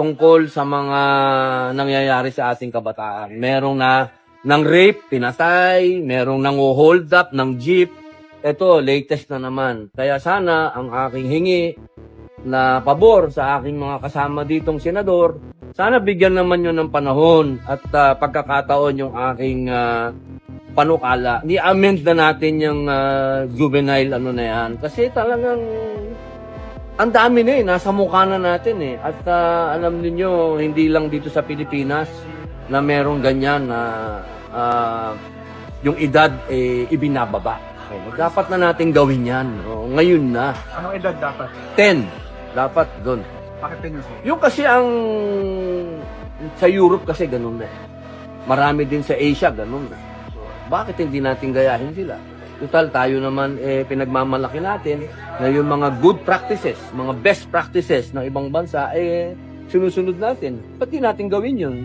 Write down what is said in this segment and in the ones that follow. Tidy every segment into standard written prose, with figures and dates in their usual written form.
tungkol sa mga nangyayari sa ating kabataan. Merong ng rape, pinatay, merong hold up ng jeep. Ito, latest na naman. Kaya sana ang aking hingi na pabor sa aking mga kasama ditong senador, sana bigyan naman yun ng panahon at pagkakataon yung aking panukala. Ni-amend na natin yung juvenile ano na yan. Kasi talagang ang dami na nasa mukha na natin eh. At alam niyo hindi lang dito sa Pilipinas na merong ganyan na yung edad ibinababa. Dapat na natin gawin yan. Ngayon na. Anong edad dapat? 10. Dapat doon. Bakit 10 years old? Yung kasi ang sa Europe kasi ganun na eh. Marami din sa Asia ganun na. So, bakit hindi natin gayahin sila? Total tayo naman pinagmamalaki natin na yung mga good practices, mga best practices ng ibang bansa sinusunod natin. Ba't di natin gawin yun?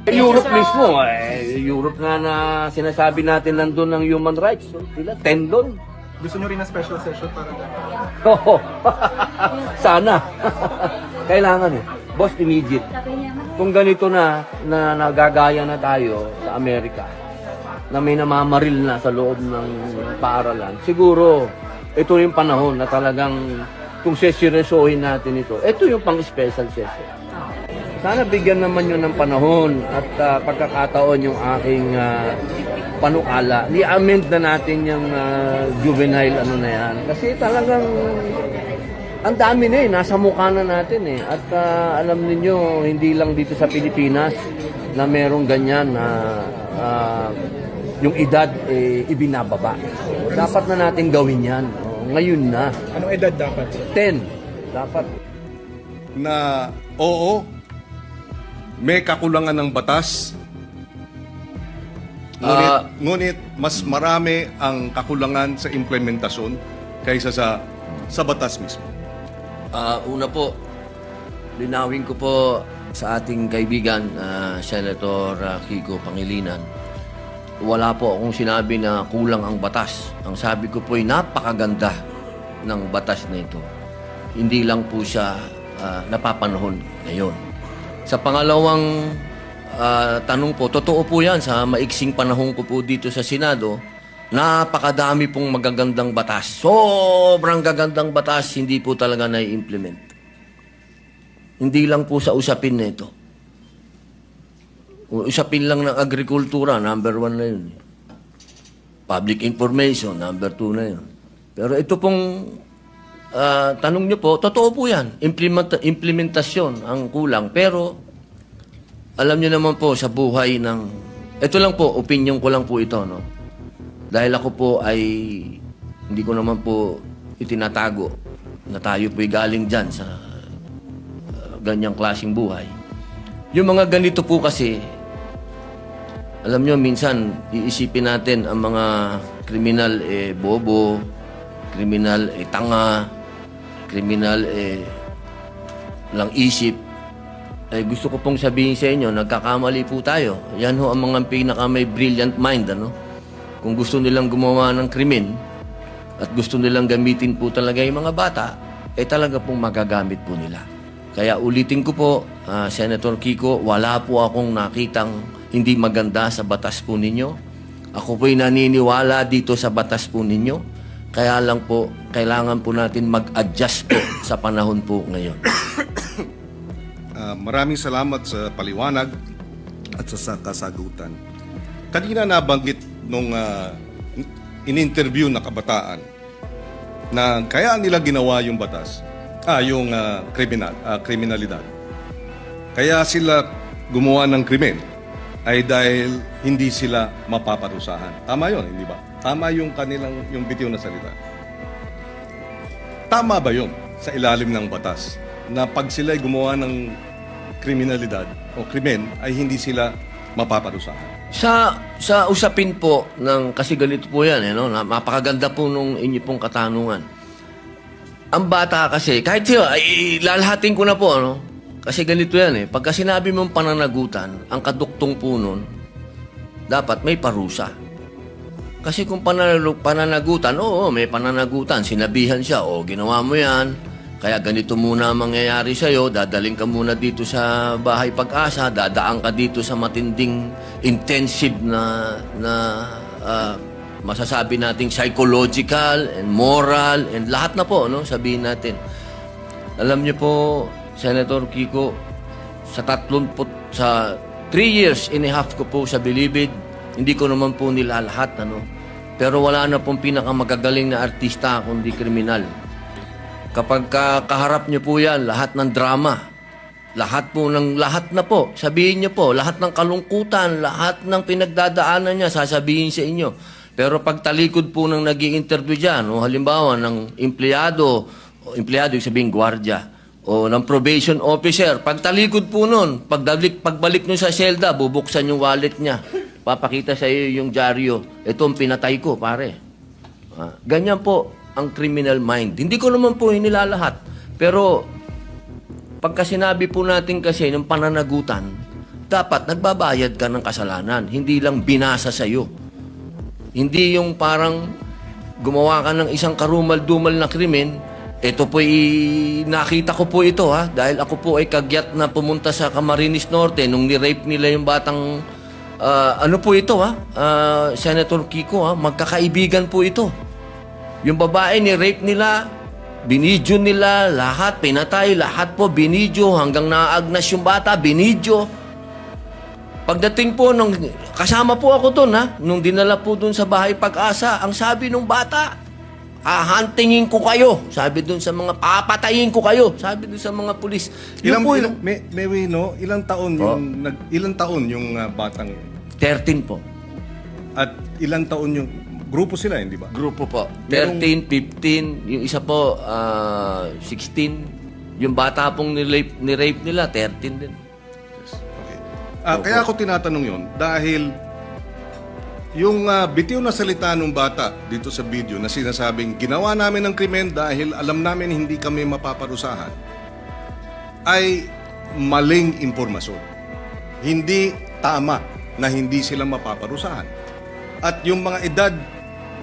Europe mismo, Europe nga na sinasabi natin nandun ng human rights. So, sila 10 doon. Gusto nyo rin ng special session para dyan? Oo. Sana. Kailangan eh. Boss, immediate. Kung ganito na nagagaya na tayo sa Amerika, na may namamaril na sa loob ng paaralan, siguro ito yung panahon na talagang kung seseryosohin natin ito, ito yung pang-special session. Sana bigyan naman yun ng panahon at pagkakataon yung aking panukala. Ni-amend na natin yung juvenile ano na yan. Kasi talagang ang dami na nasa mukha na natin eh. At alam niyo hindi lang dito sa Pilipinas na merong ganyan na yung edad ibinababa. Dapat na natin gawin yan. Ngayon na. Anong edad dapat? 10. Dapat. Na oo, may kakulangan ng batas. Ngunit mas marami ang kakulangan sa implementasyon kaysa sa batas mismo. Una po, linawin ko po sa ating kaibigan, Senator Kiko Pangilinan, wala po akong sinabi na kulang ang batas. Ang sabi ko po ay napakaganda ng batas na ito. Hindi lang po siya napapanahon ngayon. Sa pangalawang tanong po, totoo po yan sa maiksing panahon ko po dito sa Senado, napakadami pong magagandang batas. Sobrang gagandang batas, hindi po talaga na-implement. Hindi lang po sa usapin na ito. Usapin lang ng agrikultura, number 1 na yun. Public information, number 2 na yun. Pero ito pong tanong nyo po, totoo po yan. Implementasyon ang kulang. Pero, alam nyo naman po sa buhay ng... Ito lang po, opinion ko lang po ito, no? Dahil ako po ay... Hindi ko naman po itinatago na tayo po'y galing dyan sa ganyang klaseng buhay. Yung mga ganito po kasi, alam nyo, minsan, iisipin natin ang mga kriminal bobo, kriminal tanga, kriminal lang isip. Gusto ko pong sabihin sa inyo, nagkakamali po tayo. Yan ho ang mga pinaka may brilliant mind, ano? Kung gusto nilang gumawa ng krimen at gusto nilang gamitin po talaga yung mga bata, talaga pong magagamit po nila. Kaya ulitin ko po, Senator Kiko, wala po akong nakitang hindi maganda sa batas po ninyo. Ako po'y naniniwala dito sa batas po ninyo. Kaya lang po, kailangan po natin mag-adjust po sa panahon po ngayon. Maraming salamat sa paliwanag at sa kasagutan. Kanina nabanggit nung in-interview na kabataan na kaya nila ginawa yung batas, yung kriminalidad. Kaya sila gumawa ng krimen ay dahil hindi sila mapaparusahan. Tama yun, hindi ba? Tama yung bitiw na salita. Tama ba yun sa ilalim ng batas na pag sila ay gumawa ng kriminalidad o krimen ay hindi sila mapaparusahan? Sa usapin po ng kasi ganito po yan, no? Napakaganda po nung inyo pong katanungan. Ang bata kasi, kahit siya, lalahatin ko na po, ano? Kasi ganito yan Pagka sinabi mong pananagutan, ang kaduktong po nun, dapat may parusa. Kasi kung pananagutan, oo, may pananagutan, sinabihan siya, ginawa mo yan, Kaya ganito muna ang mangyayari sa'yo, dadaling ka muna dito sa Bahay Pag-asa, dadaan ka dito sa matinding intensive na masasabi nating psychological and moral and lahat na po, no? Sabihin natin. Alam niyo po, Senator Kiko, sa 3 years and a half ko po sa Bilibid, hindi ko naman po nila lahat, ano? Pero wala na pong pinakamagagaling na artista kundi kriminal. Kapag kaharap niyo po yan, lahat ng drama, lahat na po, sabihin niyo po, lahat ng kalungkutan, lahat ng pinagdadaanan niya, sasabihin sa inyo. Pero pag talikod po ng nag-i-interview dyan, o halimbawa ng empleyado yung sabihin gwardiya, o ng probation officer, pag talikod po nun, pagbalik nyo sa selda, bubuksan yung wallet niya, papakita sa iyo yung dyaryo, ito ang pinatay ko, pare. Ganyan po ang criminal mind. Hindi ko naman po inilalahat. Pero pagka sinabi po natin kasi ng pananagutan, dapat nagbabayad ka ng kasalanan. Hindi lang binasa sa iyo. Hindi yung parang gumawa ka ng isang karumal-dumal na krimen. Ito po nakita ko po ito dahil ako po ay kagyat na pumunta sa Camarines Norte nung ni-rape nila yung batang ano po ito Senator Kiko magkakaibigan po ito. Yung babae ni-rape nila, binidyo nila, lahat, pinatay, lahat po, binidyo, hanggang naagnas yung bata, binidyo. Pagdating po, kasama po ako doon, nung dinala po doon sa Bahay Pag-asa, ang sabi nung bata, hahantingin ko kayo, sabi doon sa mga, papatayin ko kayo, sabi doon sa mga pulis. Ilang taon yung batang 13 po. at ilang taon yung grupo sila, hindi ba? Grupo po. 13, 15, yung isa po, 16. Yung bata pong ni-rape nila, 13 din. Okay. Kaya ako tinatanong yon dahil yung bitiw na salita ng bata dito sa video na sinasabing ginawa namin ng krimen dahil alam namin hindi kami mapaparusahan ay maling impormasyon. Hindi tama na hindi sila mapaparusahan. At yung mga edad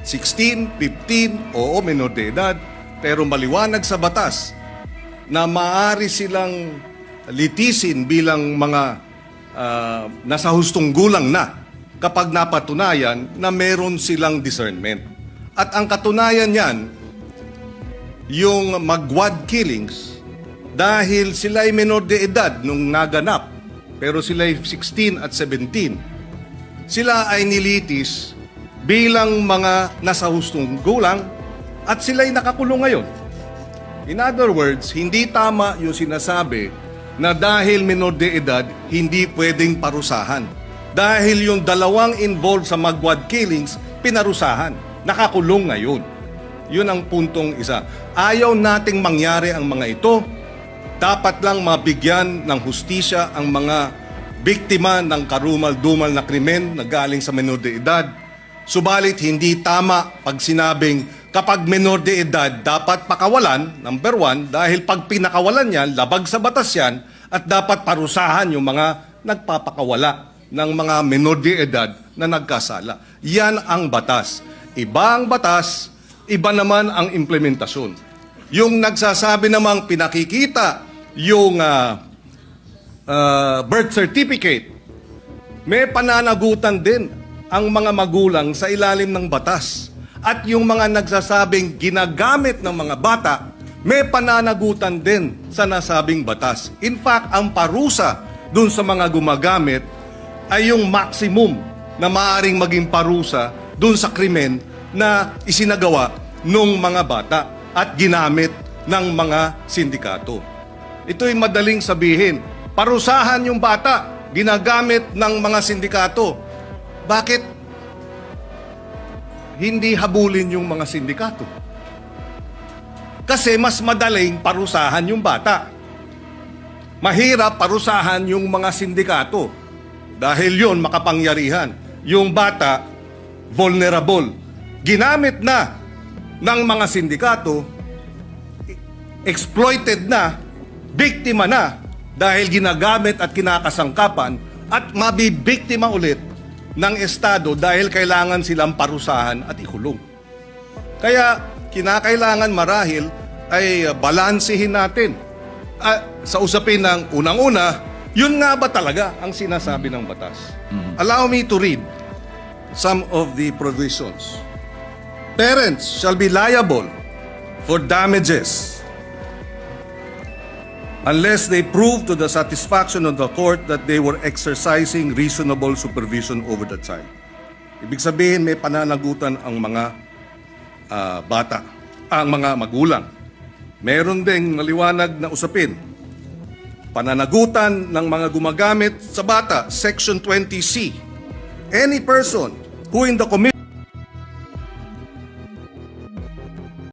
16, 15, oo, menor de edad, pero maliwanag sa batas na maaari silang litisin bilang mga nasa hustong gulang na kapag napatunayan na meron silang discernment. At ang katunayan niyan, yung magwad killings, dahil sila ay menor de edad nung naganap, pero sila ay 16 at 17, sila ay nilitis bilang mga nasa hustong gulang at sila ay nakakulong ngayon. In other words, hindi tama yung sinasabi na dahil menor de edad, hindi pwedeng parusahan. Dahil yung dalawang involved sa magwad killings, pinarusahan. Nakakulong ngayon. Yun ang puntong isa. Ayaw nating mangyari ang mga ito. Dapat lang mabigyan ng hustisya ang mga biktima ng karumal-dumal na krimen na galing sa menor de edad. Subalit hindi tama pag sinabing kapag menor de edad dapat pakawalan, number one, dahil pag pinakawalan yan, labag sa batas yan, at dapat parusahan yung mga nagpapakawala ng mga menor de edad na nagkasala. Yan ang batas. Iba ang batas, iba naman ang implementasyon. Yung nagsasabi namang pinakikita yung birth certificate, may pananagutan din ang mga magulang sa ilalim ng batas. At yung mga nagsasabing ginagamit ng mga bata, may pananagutan din sa nasabing batas. In fact, ang parusa dun sa mga gumagamit ay yung maximum na maaaring maging parusa dun sa krimen na isinagawa ng mga bata at ginamit ng mga sindikato. Ito'y madaling sabihin, parusahan yung bata, ginagamit ng mga sindikato. Bakit hindi habulin yung mga sindikato? Kasi mas madaling parusahan yung bata. Mahirap parusahan yung mga sindikato. Dahil yon makapangyarihan. Yung bata, vulnerable. Ginamit na ng mga sindikato, exploited na, biktima na, dahil ginagamit at kinakasangkapan, at mabibiktima ulit ng Estado dahil kailangan silang parusahan at ikulong. Kaya kinakailangan marahil ay balansehin natin. Sa usapin ng unang-una, yun nga ba talaga ang sinasabi ng batas? Allow me to read some of the provisions. Parents shall be liable for damages unless they prove to the satisfaction of the court that they were exercising reasonable supervision over the child. Ibig sabihin, may pananagutan ang mga bata, ang mga magulang. Meron ding maliwanag na usapin. Pananagutan ng mga gumagamit sa bata, Section 20C. Any person who in the commission